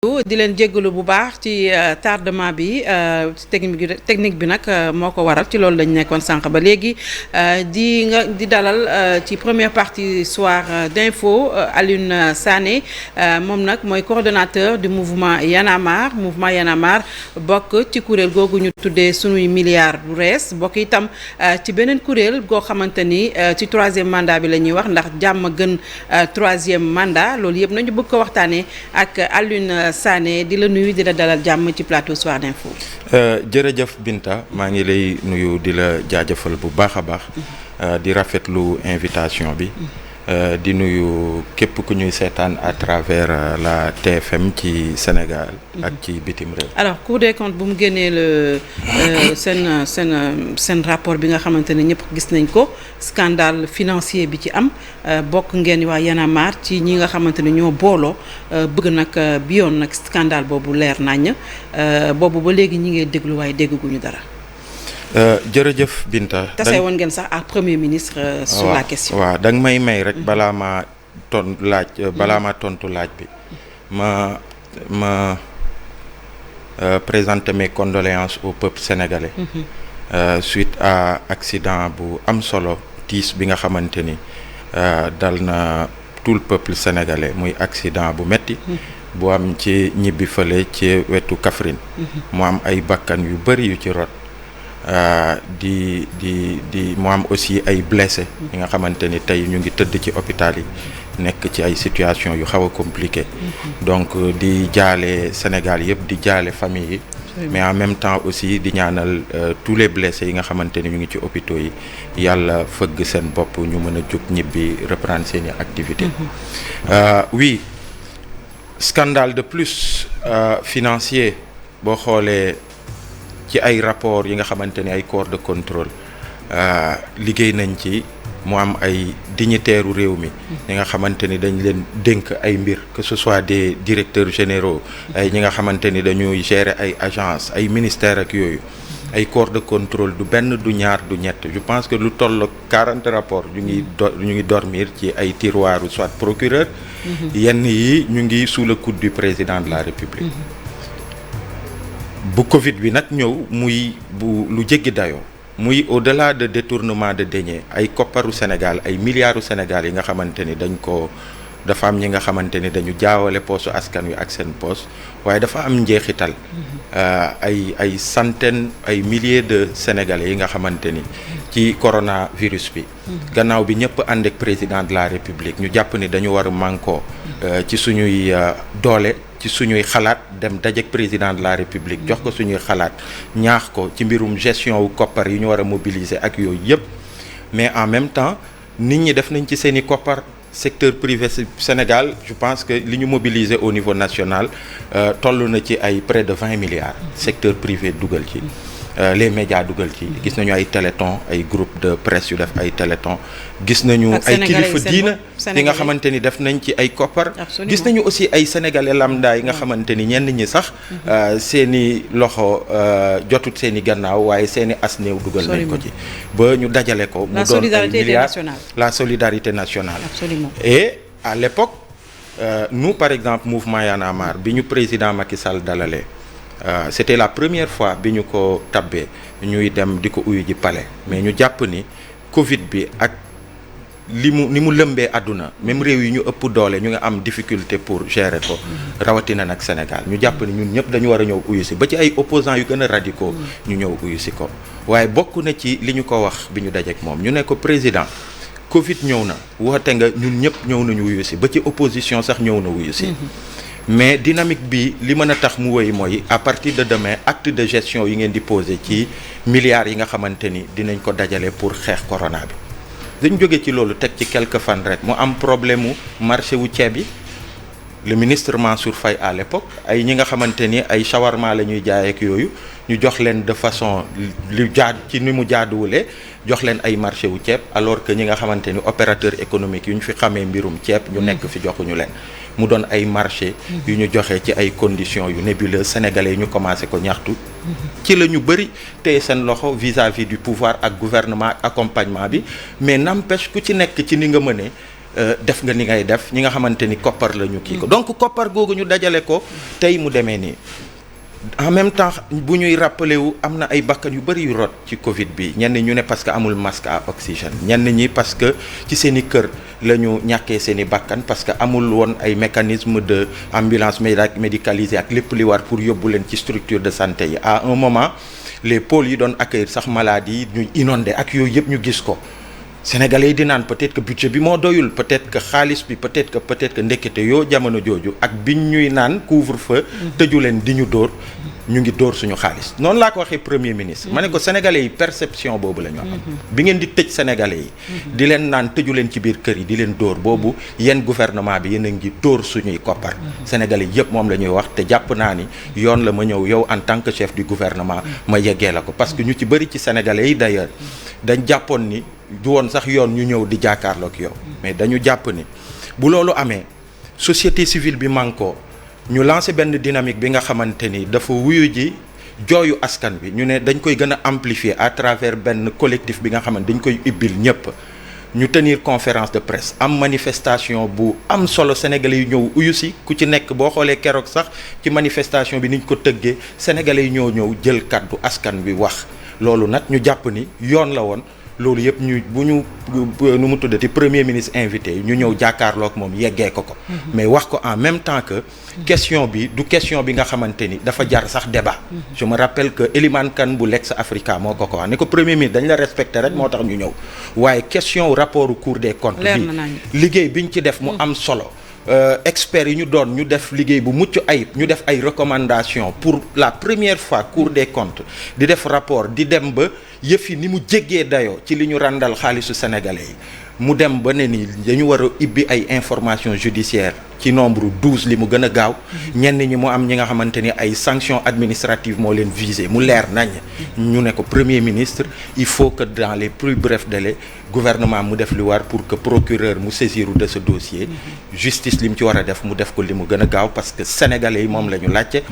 di leen jéggalu bu baax ci tardement bi technique bi nag moo ko waral ci loolu lañ nekkoon sànq ba léegi di dalal ci première partie soir d'info Alioune Sané moom nag mooy coordonnateur du mouvement Y en a marre bokk ci kuréel googu ñu tuddee sunuy milliards bu rees bokk itam ci beneen kuréel goo xamante ni ci troisième mandat bi la ñuy wax ndax jàmm gën troisième mandat loolu yëpp nañu bëgg ko waxtaanee ak Alioune Sané di la nuyu di la dalal jàmm ci plateau Soir d'Info. jërëjëf Binta maa ngi lay nuyu di la jaajëfal bu baax a baax. di rafetlu invitation bi. di nuyu képp ku ñuy seetaan à travers la TFM ci Sénégal. ak ci bitim réew. alors Cour des comptes bu mu génnee seen rapport bi nga xamante ne ñëpp gis nañ ko scandale financier bi ci am bokk ngeen waa Y en a marre ci ñi nga xamante ne ñoo booloo bëgg nag bi yoon nag scandale boobu leer nañ boobu ba léegi ñi ngay déglu waaye dégguñu dara. jërëjëf Binta. tase woon ngeen sax ak premier ministre. sur la question waaw da nga may rek balaa ma tontu laaj bi ma présenter mes condoléances au peuple sénégalais. Suite à accident bu am solo tiis bi nga xamante ni dal na tout le peuple sénégalais muy accident bu metti bu am ci ñibbi fële ci wetu Kaffrine. mu am ay bakkan yu bari yu ci rot. di mu am aussi ay blessés yi nga xamante ni tey ñu ngi tëdd ci hôpital yi nekk ci ay situation yu xaw a compliqué donc di jaale Sénégal yëpp di jaale famille yi mais en même temps aussi di ñaanal tous les blessés yi nga xamante ni ñu ngi ci hôpitaux yi yàlla fëgg seen bopp ñu mën a jóg ñibbi reprendre seeni activité oui scandale de plus financier boo xoolee ci ay rapport yi nga xamante ni ay corps de contrôle liggéey nañ ci mu am ay dignitaires u réew mi ñi nga xamante ni dañ leen dénk ay mbir que ce soit des directeurs généraux ay ñi nga xamante ni dañuy gérer ay agences ay ministères ak yooyu ay corps de contrôle du benn du ñaar du ñett je pense que lu toll 40 rapports ñu ngi dormir ci ay tiroirs soit procureur yenn yi ñu ngi sous le coude du président de la République bu Covid bi nag ñëw muy bu lu jéggi dayoo muy au-delà de détournement de deniers ay kopparu Sénégal ay milliards Sénégal yi nga xamante ni dafa am ñi nga xamante ni dañu jaawale poosu askan wi ak seen poos waaye dafa am njeexital ay centaines ay milliers de Sénégalais yi nga xamante ni ci coronavirus bi gannaaw bi ñëpp ànd ak président de la République ñu jàpp ni dañu war a mànkoo ci suñuy doole ci suñuy xalaat dem dajeek président de la République jox ko suñuy xalaat ñaax ko ci mbirum gestion wu koppar yi ñu war a mobiliser ak yooyu yëpp mais en même temps nit ñi def nañ ci seeni koppar secteur privé Sénégal je pense que li ñu mobiliser au niveau national toll na ci ay près de 20 milliards secteur privé dugal ci les médias dugal ci gis nañu ay téléthon ay groupe de presse yu def ay téléthon gis nañu ay kilifa diina yi nga xamante ni def nañ ci ay koppar gis nañu aussi ay sénégalais lambda yi nga xamante ni ñenn ñi sax seeni loxo jotut seeni gannaaw waaye seeni as néew dugal nañ ko ci ba ñu dajale ko mu doon ay milliards la solidarité nationale absolument et à l'époque nous par exemple mouvement Y en a marre bi ñu président Macky Sall dalalee c'était la première fois bi ñu ko tabbee ñuy dem di ko uyu ji palais mais ñu jàpp ni Covid bi ak ni mu lëmbee àdduna même réew yi ñu ëpp doole ñu ngi am difficulté pour gérer ko rawatina nag Sénégal ñu jàpp ni ñun ñëpp dañu war a ñëw uyu si ba ci ay opposants yu gën a radicaux ñu ñëw uyu si ko waaye bokk na ci li ñu ko wax bi ñu dajeek moom ñu ne ko président Covid ñëw na woote nga ñun ñëpp ñëw nañu wuyu si ba ci opposition sax ñëw na wuyu si mais dynamique bi li mën a tax mu wéy mooy à partir de demain acte de gestion yi ngeen di poser ci milliards yi nga xamante ni dinañ ko dajale pour xeex corona bi dañ jóge ci loolu teg ci quelques fan rek mu am problème mu marché wu ceeb yi le ministre Mansour Faye à l'époque ay ñi nga xamante ni ay shawarma la ñuy jaay ak yooyu ñu jox leen de façon ci ni mu jaaduwulee jox leen ay marché wu ceeb alors que ñi nga xamante ni opérateur économique yu ñu fi xamee mbirum ceeb ñu nekk fi joxuñu leen mu doon ay marché yu ñu joxe ci ay conditions yu nébuleuses sénégalais yi ñu commencé ko ñaxtu ci la ñu bëri tey seen loxo vis-à-vis du pouvoir ak gouvernement ak accompagnement bi mais n'empêche ku ci nekk ci ni nga mënee def nga ni ngay def ñi nga xamante ni koppar la ñu kii ko donc koppar googu ñu dajale ko tey mu demee nii en même temps bu ñuy rappelé wu am na ay bakkan yu bëri yu rot ci Covid bi ñenn ñu ne parce que amul masque à oxygène ñenn ñi parce que ci seen i kër la ñu ñàkkee seen i bakkan parce que amul woon ay mécanisme de ambulance médicalisée ak lépp li war pour yóbbu leen ci structure de santé yi à un moment les pôles yi doon accueillir sax maladies yi ñuy inondé ak yooyu yëpp ñu gis ko Sénégalais yi di naan peut-être que budget bi moo doyul peut-être que xaalis bi peut-être que ndekete yoo jamono jooju ak biñ ñuy naan couvre-feu tëju leen di ñu dóor ñu ngi dóor suñu xaalis noonu laa ko waxee premier ministre ma ne ko Sénégalais yi perception boobu la ñu am bi ngeen di tëj Sénégalais yi di leen naan tëju leen ci biir kër yi di leen dóor boobu yéen gouvernement bi yéen a ngi dóor suñuy koppar Sénégalais yëpp moom la ñuy wax te jàpp naa ni yoon la ma ñëw yow en tant que chef du gouvernement ma yeggee la ko parce que ñu ci bëri ci Sénégalais yi d'ailleurs dañ jàppoon ni du woon sax yoon ñu ñëw di jàkkaarloog yow mais dañu jàpp ni bu loolu amee société civile bi manko ñu lancé benn dynamique bi nga xamante ni dafa wuyu ji jooyu askan bi ñu ne dañ koy gën a amplifier à travers benn collectif bi nga xamante dañ koy ibbil ñëpp ñu tenir conférence de presse am manifestation bu am solo sénégalais yi ñëw uyu si ku ci nekk boo xoolee keroog sax ci manifestation bi niñ ko tëggee sénégalais yi ñëw jël kàddu askan bi wax loolu nag ñu jàpp ni yoon la woon loolu yëpp ñu bu ñu nu mu tuddati premier ministre invité ñu ñëw jàkkaarloog moom yeggee ko mais wax ko en même temps que question bi du question bi nga xamante ni dafa jar sax débat je me rappelle que Elimane Kane bu Lex Africa moo ko wax ne ko premier ministre dañ la respecté rek moo tax ñu ñëw waaye question rapport Cour des comptes bi liggéey biñ ci def mu am solo experts yi ñu doon ñu def liggéey bu mucc ayib ñu def ay recommandations pour la première fois Cour des comptes di def rapport di dem ba yëf yi ni mu jéggee dayoo ci li ñu ràndal xaalisu sénégalais yi mu dem ba ne ni dañu war a ibbi ay informations judiciaires ci nombre 12 li mu gën a gaaw ñenn ñi mu am ñi nga xamante ni ay sanctions administratives moo leen visé mu leer nañ ñu ne ko premier ministre il faut que dans les plus brefs délais gouvernement mu def li war pour que procureur mu saisiru de ce dossier justice li mu ci war a def mu def ko li mu gën a gaaw parce que sénégalais yi moom la ñu laajte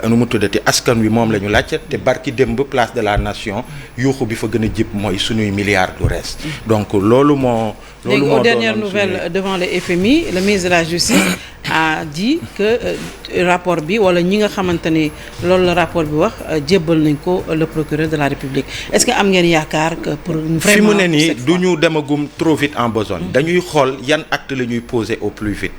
nu mu tuddati askan wi moom la ñu laajte te barki démb place de la nation yuuxu bi fa gën a jib mooy suñuy milliards du reste donc loolu moo léegi aux dernières nouvelles devant le FMI le ministre de la justice a dit que rapport bi wala ñi nga xamante ni loolu la rapport bi wax jébbal nañ ko le procureur de la République est-ce que am ngeen yaakaar que pour vraiment fi mu ne nii du ñu demagum trop vite en besogne dañuy xool yan acte la ñuy poser au plus vite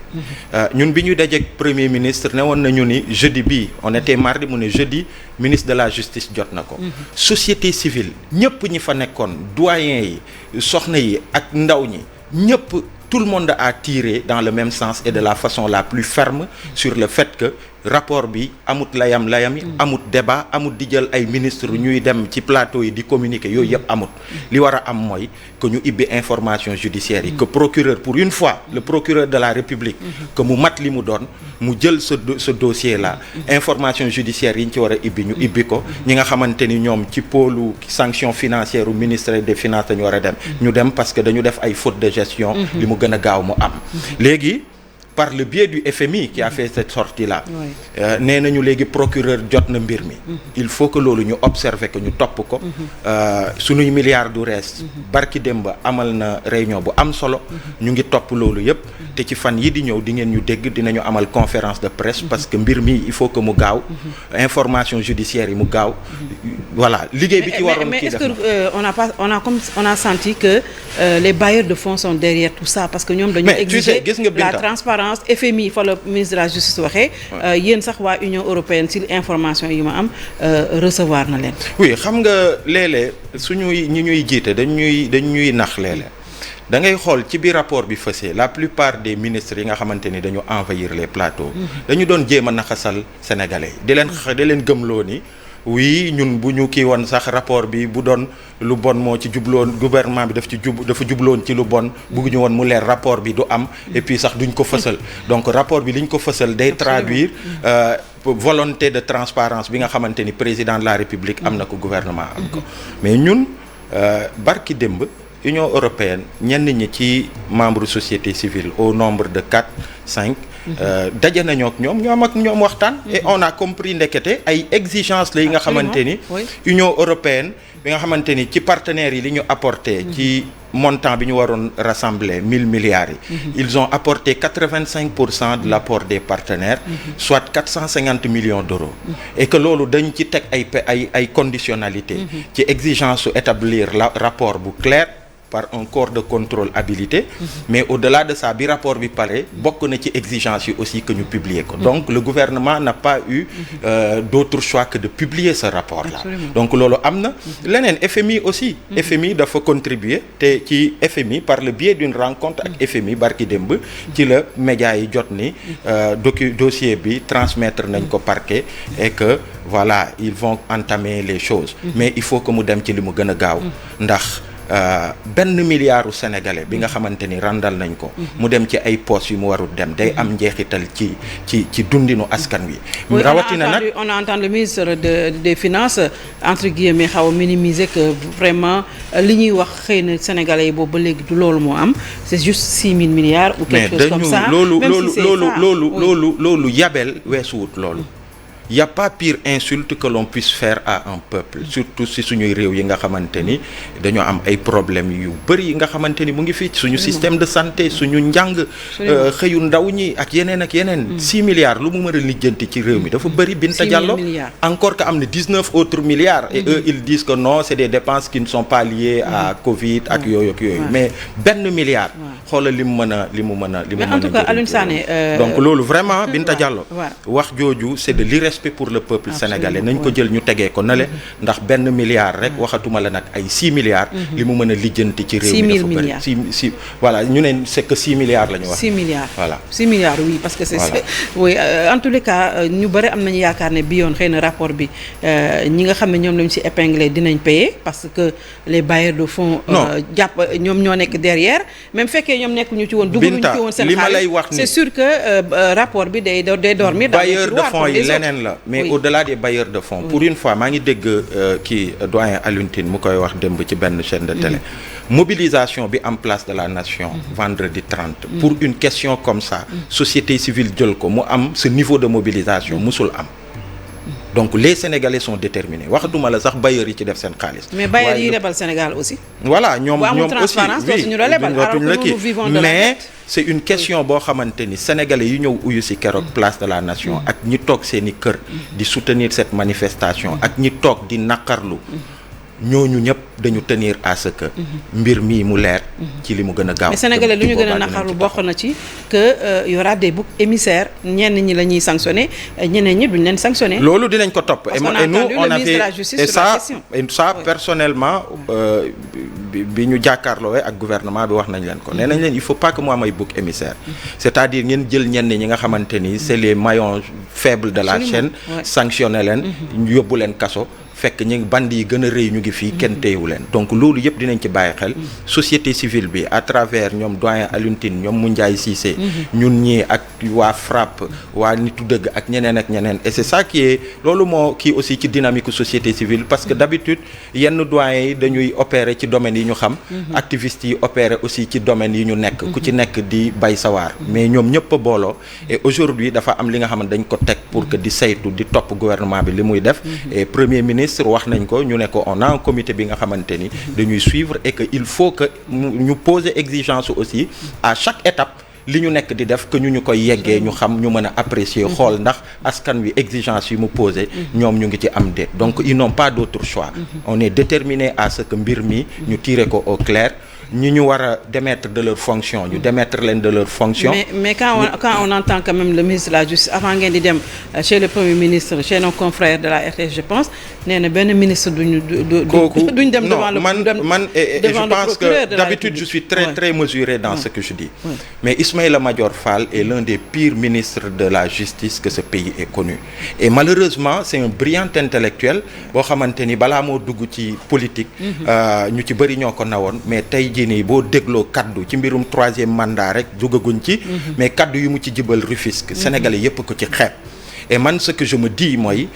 ñun bi ñu dajeek premier ministre ne woon nañu ni jeudi bii on était mardi mu ne jeudi ministre de la justice jot na ko société civile ñëpp ñi fa nekkoon doyen yi soxna yi ak ndaw ñi ñëpp tout le monde a tiré dans le même sens et de la façon la plus ferme sur le fait que rapport bi amut layam yi amut débat amut di jël ay ministre ñuy dem ci plateau yi di communiquer yooyu yëpp amut li war a am mooy que ñu ibbi information judiciaire yi que procureur pour une fois le procureur de la République que mu mat li mu doon mu jël ce dossier là information judiciaire yi ñu ci war a ibbi ñu ibbi ko ñi nga xamante ni ñoom ci pôlu sanction financière u ministère des finances dañu war a dem ñu dem parce que dañu def ay faute de gestion li mu gën a gaaw mu am léegi par le biais du FMI qui a fait cette sortie-là nee nañu léegi procureur jot na mbir mi il faut que loolu ñu observer que ñu topp ko sunuy milliards du reste barki démb amal na réunion bu am solo ñu ngi topp loolu yëpp te ci fan yi di ñëw di ngeen ñu dégg dinañu amal conférence de presse parce que mbir mi il faut que mu gaaw information judiciaire yi mu gaaw voilà liggéey bi ci waroon kii def on a senti que les bailleurs de fonds sont derrière tout ça parce que ñoom dañu exiger la transparence FMI fa la ministre de la justice waxee yéen sax waa Union européenne si information yi ma am recevoir na leen oui xam nga léeg-léeg suñuy ñi ñuy jiite dañuy nax léeg-léeg da ngay xool ci biir rapport bi fësee la plupart des ministres yi nga xamante ni dañu envahir les plateaux dañu doon jéem a naxasal sénégalais di leen gëmloo ni oui ñun bu ñu kii woon sax rapport bi bu doon lu bon moo ci jubloon gouvernement bi dafa jubloon ci lu bon bugguñu woon mu leer rapport bi du am et puis sax duñ ko fësal donc rapport bi liñ ko fësal day traduire volonté de transparence bi nga xamante ni président de la République am na ko gouvernement am ko mais ñun barki démb Union européenne ñenn ñi ci membre société civile au nombre de 4-5 daje nañoo ak ñoom waxtaan et on a compris ndekete ay exigences la yi nga xamante ni Union européenne bi nga xamante ni ci partenaires yi li ñu apporté ci montant bi ñu waroon rassembler 1000 milliards yi ils ont apporté 85% de l'apport des partenaires soit 450 millions d'euros et que loolu dañ ci teg ay conditionnalité ci exigence su établir rapport bu clair par un corps de contrôle habilité mais au-delà de ça bi rapport bi pare bokk na ci exigence yi aussi que ñu publier ko donc le gouvernement n'a pas eu d'autre choix que de publier ce rapport là donc loolu am na leneen FMI aussi FMI dafa contribuer te ci FMI par le biais d'une rencontre ak FMI barki démb ci la médias yi jot ni dossier bi transmettre nañ ko parquet et que voilà ils vont entamer les choses mais il faut que mu dem ci li mu gën a gaaw ndax benn milliard u sénégalais bi nga xamante ni randal nañ ko mu dem ci ay postes yu mu warul dem day am njeexital ci dundinu askan wi rawatina nag on a entendu le ministre des finances entre guillemets xaw a minimiser que vraiment li ñuy wax xëy na sénégalais yi boobu ba léegi du loolu moo am c'est juste 6 000 milliards ou quelque chose comme ça loolu yabel weesuwut loolu y a pas pire insulte que l'on puisse faire à un peuple surtout si suñuy réew yi nga xamante ni dañoo am ay problèmes yu bëri yi nga xamante ni mu ngi fii suñu système de santé suñu njàng xëyu ndaw ñi ak yeneen 6 milliards lu mu mën a lijjanti ci réew mi dafa bëri Binta Diallo encore que am na 19 autres milliards et eux ils disent que non c'est des dépenses qui ne sont pas liées à Covid ak yooyu mais benn milliard xoolal li mu mën a en tout cas Alioune Sané donc loolu vraiment Binta Diallo wax jooju c'est de l'irrespect pour le peuple sénégalais nañ ko jël ñu tegee ko nale ndax benn milliard rek waxatuma la nag ay 6 milliards li mu mën a lijjanti ci réew mi dafa bëri 6 voilà ñu ne c'est que 6 milliards la ñu wax 6 milliards voilà 6 milliards oui parce que c'est oui en tous les cas ñu bëri am nañu yaakaar ne bi yoon xëy na rapport bi ñi nga xam ne ñoom lañ ci épinglé dinañ payer parce que les bailleurs de fonds jàpp ñoom ñoo nekk derrière même fekkee ñoom nekk ñu ci woon dugaluñu ci woon seen xaalis c'est sûr que rapport bi day dormir bailleurs de fonds yi leneen la mais au-delà des bailleurs de fonds pour une fois maa ngi dégg kii doyen Alioune Tine mu koy wax démb ci benn chaîne de télé mobilisation bi en place de la nation vendredi 30 pour une question comme ça société civile jël ko mu am ce niveau de mobilisation musul am donc les Sénégalais sont déterminés waxatuma la sax bailleurs yi ci def seen xaalis. mais bailleurs yi lebal Sénégal aussi. voilà ñoom aussi oui mais c'est une question boo xamante ni Sénégalais yi ñëw uyu ci keroog place de la nation ak ñi toog seeni kër di soutenir cette manifestation ak ñi toog di naqarlu ñooñu ñëpp dañu tenir à ce que mbir mii mu leer ci li mu gën a gaaw. mais sénégalais lu ñu gën a naqarlu bokk na ci que y aura des boucs émissaires ñenn ñi la ñuy sanctionner ñeneen ñi duñ leen sanctionner. loolu dinañ ko topp et nous on avait et ça personnellement bi ñu jàkkaarloo ak gouvernement bi wax nañ leen ko nee nañ leen il faut pas que mu am ay boucs émissaires c'est-à-dire ngeen jël ñenn ñi nga xamante ni c'est les maillons faibles de la chaîne sanctionner leen yóbbu leen kaso fekk ñi band yi gën a rëy ñu ngi fii kenn téyewu leen donc loolu yëpp dinañ ci bàyyi xel société civile bi à travers ñoom doyen Alioune Tine ñoom Moundiaye Cissé ñun ñii ak waa FRAPP waa nitu dëgg ak ñeneen et c'est ça qui est loolu moo kii aussi ci dynamique société civile parce que d'habitude yenn doyens yi dañuy opérer ci domaines yi ñu xam activistes yi opérer aussi ci domaines yi ñu nekk ku ci nekk di bay sawaar mais ñoom ñëpp a booloo et aujourd'hui dafa am li nga xam ne dañ ko teg pour que di saytu di topp gouvernement bi li muy def et premier ministre wax nañ ko ñu ne ko on a un comité bi nga xamante ni dañuy suivre et que il faut que ñu poser exigence aussi à chaque étape li ñu nekk di def que ñu koy yeggee ñu xam ñu mën a apprécier xool ndax askan wi exigence yi mu posé ñoom ñu ngi ci am déet donc ils n'ont pas d'autre choix on est déterminé à ce que mbir mi ñu tirer ko au clair ñi ñu war a démettre de leur fonction ñu démettre leen de leur fonction. mais quand on entend quand même le ministre de la justice avant ngeen di dem chez le premier ministre chez nos confrères de la RTS je pense nee na benn ministre duñ dem devant le je pense que d'habitude je suis très mesuré dans ce que je dis mais Ismaïla Madior Fall est l'un des pires ministres de la justice que ce pays ait connu et malheureusement c'est un brillant intellectuel boo xamante ni balaa moo dugg ci politique ñu ci bëri ñoo ko nawoon mais tey nii boo dégloo kaddu ci mbirum 3e mandat rek jugaguñ ci mais kaddu yu mu ci jibal Rufisque sénégalais yépp ko ci xeeb et man ce que je me dis mooy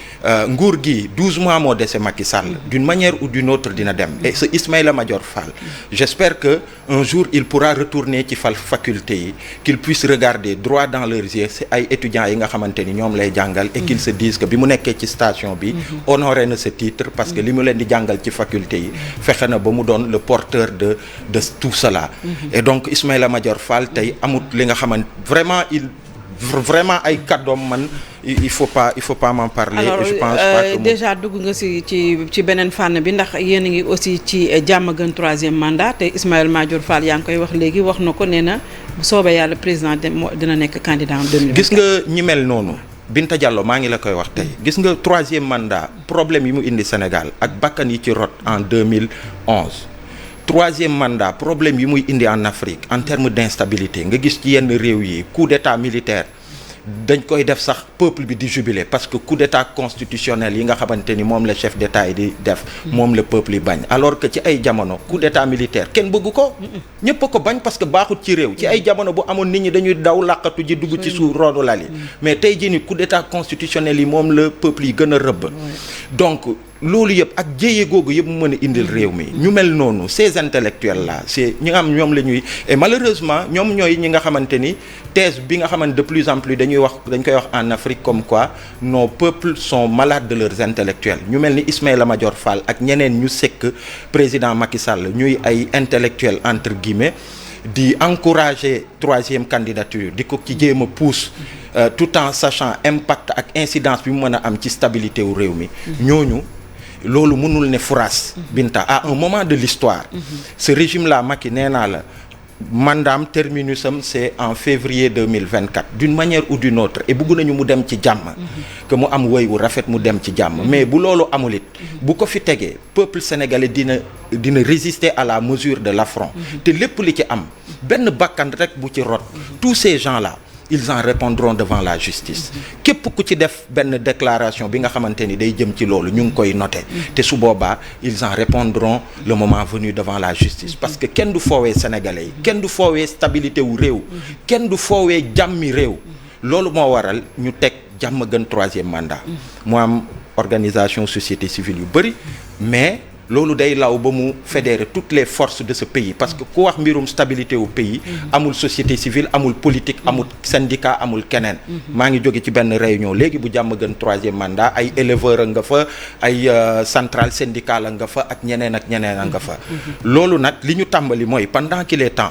nguur gi 12 mois moo dese Macky Sall d'une manière ou d'une autre dina dem et ce Ismaïla Madior Fall j'espère que un jour il pourra retourner ci faculté yi qu'il puisse regarder droit dans leurs yeux c'est ay étudiants yi nga xamante ni ñoom lay jàngal et qu'ils se disent que bi mu nekkee ci station bi honoré na ce titre parce que li mu leen di jàngal ci faculté yi fexe na ba mu doon le porteur de tout cela et donc Ismaïla Madior Fall tey amut li nga xamante vraiment ay kàddoom man il faut pas m'en parler. Alors, et je pense pas que déjà dugg nga ci beneen fànn bi ndax yéen a ngi aussi ci jàmm gën 3e mandat te Ismaïla Madior Fall yaa ngi koy wax léegi wax na ko nee na bu soobee yàlla président dina nekk candidat en 2024. gis nga ñi mel noonu Binta Diallo maa ngi la koy wax tey gis nga 3e mandat problème yi mu indi Sénégal ak bakkan yi ci rot en 2011 3e mandat problème yi muy indi en Afrique en termes d'instabilité nga gis ci yenn réew yi coup d'état militaire dañ koy def sax peuple bi di jubiler parce que coup d'état constitutionnel yi nga xamante ni moom la chef d'état yi di def moom la peuple yi bañ alors que ci ay jamono coup d'état militaire kenn bëggu ko ñëpp a ko bañ parce que baaxut ci réew ci ay jamono bu amoon nit ñi dañuy daw làqatu ji dugg ci suuf roonu lal yi mais tey jii ni coup d'état constitutionnel yi moom la peuple yi gën a rëbb donc loolu yëpp ak jéye googu yëpp mu mën a indil réew mi ñu mel noonu ces intellectuels là c'est ñi nga xam ñoom la ñuy et malheureusement ñoom ñooy ñi nga xamante ni thèse bi nga xamante de plus en plus dañ koy wax en Afrique comme quoi nos peuples sont malades de leurs intellectuels ñu mel ni Ismaïla Madior Fall ak ñeneen ñu sekk président Macky Sall ñuy ay intellectuels entre guillemets di encourager 3e candidature di ko ci jéem a pousse tout en sachant impact ak incidence bi mu mën a am ci stabilité wu réew mi ñooñu loolu mënul ne furaas Binta à un moment de l'histoire ce régime là Macky nee naa la mandaam terminusam c'est en février 2024 d'une manière ou d'une autre et bëgg nañu mu dem ci jàmm que mu am woy wu rafet mu dem ci jàmm mais bu loolu amul it bu ko fi tegee peuple sénégalais dina résister à la mesure de l'affront te lépp li ci am benn bakkan rek bu ci rot tous ces gens là ils en répondront devant la justice képp ku ci def benn déclaration bi nga xamante ni day jëm ci loolu ñu ngi koy noter te su boobaa ils en répondront le moment venu devant la justice parce que kenn du foowee sénégalais yi kenn du foowee stabilité wu réew kenn du foowee jàmmi réew loolu moo waral ñu teg jàmm gën 3e mandat mu am organisation société civile yu bëri mais loolu day law ba mu fédérer toutes les forces de ce pays parce que ku wax mbirum stabilité au pays amul société civile amul politique amul syndicat amul keneen maa ngi jóge ci benn réunion léegi bu jàmm gën 3e mandat ay éleveurs a nga fa ay centrale syndicale a nga fa ak ñeneen a nga fa loolu nag li ñu tàmbali mooy pendant qu'il est temps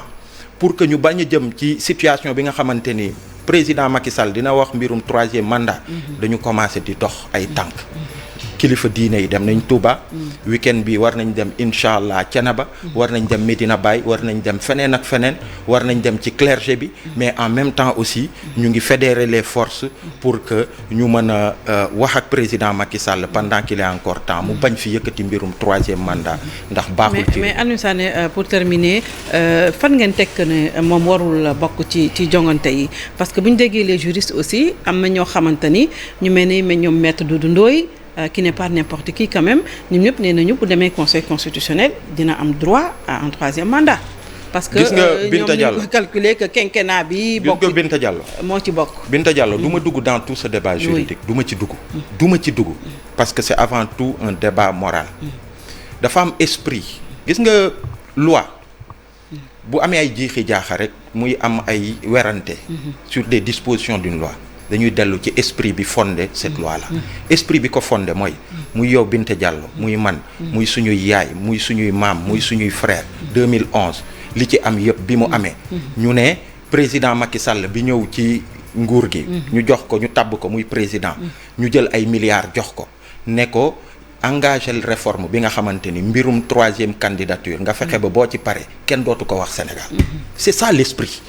pour que ñu bañ a jëm ci situation bi nga xamante ni président Macky Sall dina wax mbirum 3e mandat dañu commencé di dox ay tànk kilifa diine yi dem nañ Touba week-end bi war nañ dem incha allah Thiénaba war nañ dem Medina Baye war nañ dem feneen ak feneen war nañ dem ci clergé bi mais en même temps aussi ñu ngi fédérer les forces pour que ñu mën a wax ak président Macky Sall pendant qu'il est encore temps mu bañ fi yëkkati mbirum 3e mandat ndax baaxul ci mais Aliou Sané pour terminer fan ngeen tekk ne moom warul bokk ci jongante yi parce que bu ñu déggee les juristes aussi am na ñoo xamante ni ñu mel ni mais ñoom maître Doudou Ndoye qui n'est pas n'importe qui quand même ñun ñëpp nee nañu bu demee conseil constitutionnel dina am droit à un 3e mandat. parce que ñoom ñu ko calculer que quinquennat bi. bokk Binta Diallo moo ci bokk. Binta Diallo du ma dugg dans tout ce débat juridique du ma ci dugg. parce que c'est avant tout un débat moral. dafa am esprit gis nga loi bu amee ay jiixi jaaxa rek muy am ay werante sur des dispositions d'une loi. dañuy dellu ci esprit bi fondé cette loi là esprit bi ko fondé mooy muy yow Binta Diallo muy man muy suñuy yaay muy suñuy maam muy suñuy frère 2011 li ci am yëpp bi mu amee ñu ne président Macky Sall bi ñëw ci nguur gi ñu jox ko ñu tabb ko muy président ñu jël ay milliards jox ko ne ko engagé réforme bi nga xamante ni mbirum 3e candidature nga fexe ba boo ci pare kenn dootu ko wax Sénégal c'est ça l'esprit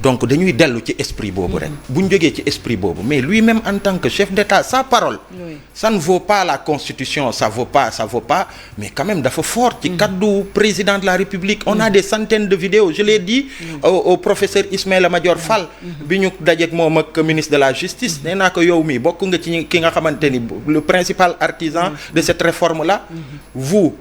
donc dañuy dellu ci esprit boobu rek bu ñu jógee ci esprit boobu mais lui-même en tant que chef d'État sa parole ça ne vaut pas la constitution ça vaut pas mais quand même dafa fort ci kaddu président de la République on a des centaines de vidéos je l'ai dit au professeur Ismaïla Madior Fall bi ñu dajeek moom ak ministre de la justice nee naa ko yow mi bokk nga ci ki nga xamante ni le principal artisan de cette réforme là vous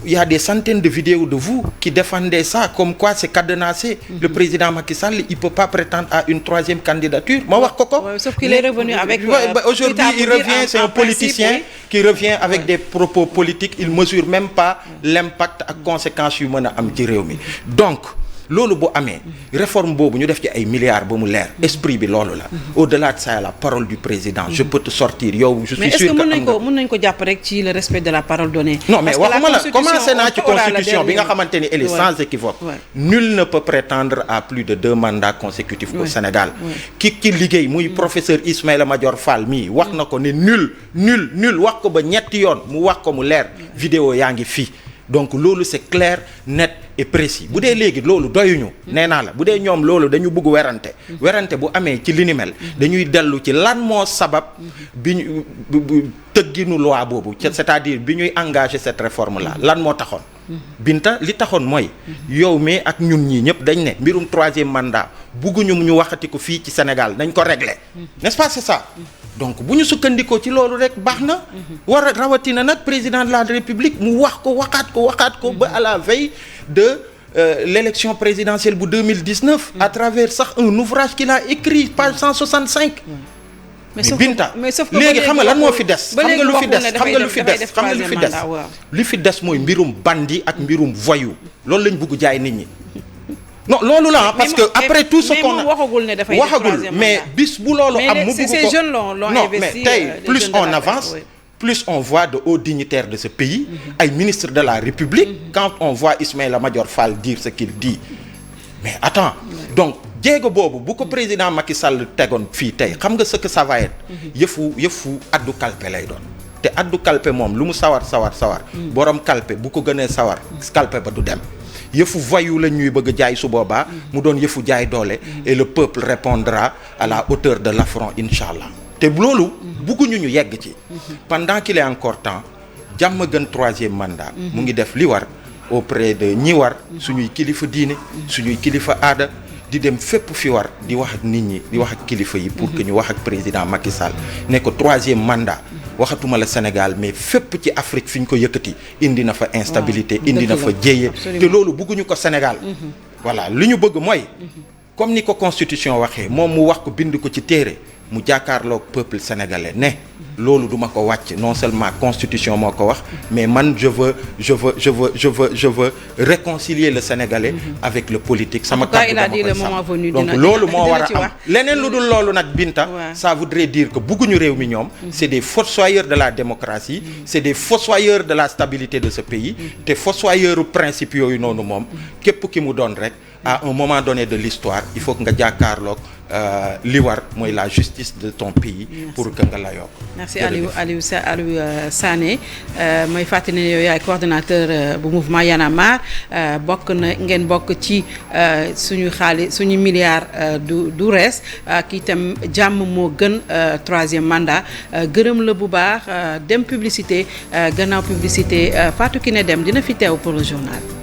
il y a des centaines de vidéos de vous qui défendaient ça comme quoi c'est cadenassé. Le président Macky Sall il peut pas prétendre à une troisième candidature. ma wax ko. Sauf qu'il est revenu avec. Aujourd'hui il revient, c'est un politicien qui revient avec des propos politiques. Il mesure même pas l'impact ak conséquences yu mën a am ci réew mi donc. loolu bu amee réforme boobu ñu def ci ay milliards ba mu leer esprit bi loolu la au-delà de ça la parole du président je peux te sortir yow je suis sûr que mën nañ ko jàpp rek ci le respect de la parole donnée. non mais waxuma la commencé naa ci constitution bi nga xamante ni elle est sans équivoque nul ne peut prétendre à plus de 2 mandats consécutifs au Sénégal ki liggéey muy professeur Ismaïla Madior Fall mii wax na ko ne nul wax ko ba ñetti yoon mu wax ko mu leer vidéo yaa ngi fii donc loolu c'est clair net et précis bu dee léegi loolu doyuñu nee naa la bu dee ñoom loolu dañu bëgg werante bu amee ci li ni mel dañuy dellu ci lan moo sabab bi ñu tëgginu loi boobu c'est-à-dire bi ñuy engager cette réforme là lan moo taxoon Binta li taxoon mooy yow mais ak ñun ñii ñëpp dañ ne mbirum 3e mandat bugguñu ñu waxati ko fii ci Sénégal nañ ko régler n'est-ce pas c'est ça donc bu ñu sukkandikoo ci loolu rek baax na war a rawatina nag président de la République mu waxaat ko ba à la veille de l'élection présidentielle bu 2019 à travers sax un ouvrage qu'il a écrit page 165 mais Binta léegi xam nga lan moo fi des li fi des mooy mbirum bandi ak mbirum voyou loolu lañ bëgg jaay nit ñi non loolu la parce que après tout ce qu'on a waxagul mais bis bu loolu am mu bëgg ko non mais tey plus on avance plus on voit de hauts dignitaires de ce pays ay ministres de la République quand on voit Ismaïla Madior Fall dire ce qu'il dit mais attends donc jéego boobu bu ko président Macky Sall tegoon fii tey xam nga ce que ça va être yëfu addu kalpe lay doon te addu kalpe moom lu mu sawar borom kalpe bu ko gënee sawar kalpe ba du dem yëfu voyou la ñuy bëgg jaay su boobaa mu doon yëfu jaay doole et le peuple répondra à la hauteur de l'affront inchallah te loolu bugguñu ñu yegg ci pendant qu'il est encore temps jàmm gën 3e mandat mu ngi def li war auprès de ñi war suñuy kilifa diine suñuy kilifa aada di dem fépp fi war di wax ak nit ñi di wax ak kilifa yi pour que ñu wax ak président Macky Sall ne ko 3e mandat waxatuma la Sénégal mais fépp ci Afrique fi ñu ko yëkkati indi na fa instabilité indi na fa jéye te loolu bëgguñu ko Sénégal voilà li ñu bëgg mooy comme ni ko constitution waxee moom mu wax ko bind ko ci téere mu jàkkaarloog peuple sénégalais ne loolu duma ko wàcc non seulement constitution moo ko wax mais man je veux réconcilier le Sénégalais avec le politique sama kàddu dama koy sàmm donc loolu moo war a am leneen lu dul loolu nag Binta ça voudrait dire que bugguñu réew mi ñoom c'est des fossoyeurs de la démocratie c'est des fossoyeurs de la stabilité de ce pays te fossoyeurs principe yooyu noonu moom képp ki mu doon rek à un moment donné de l'histoire il faut que nga jàkkaarloog li war mooy la justice de ton pays pour que nga la yokk. merci Aliou Sané mooy fàttali ne yow yaay coordonnateur bu mouvement Y en a marre ngeen bokk ci suñu milliard du rees ki itam jàmm moo gën 3e mandat gërëm la bu baax dem publicité gannaaw publicité Fatou Kiné Deme dina fi teew pour le journal.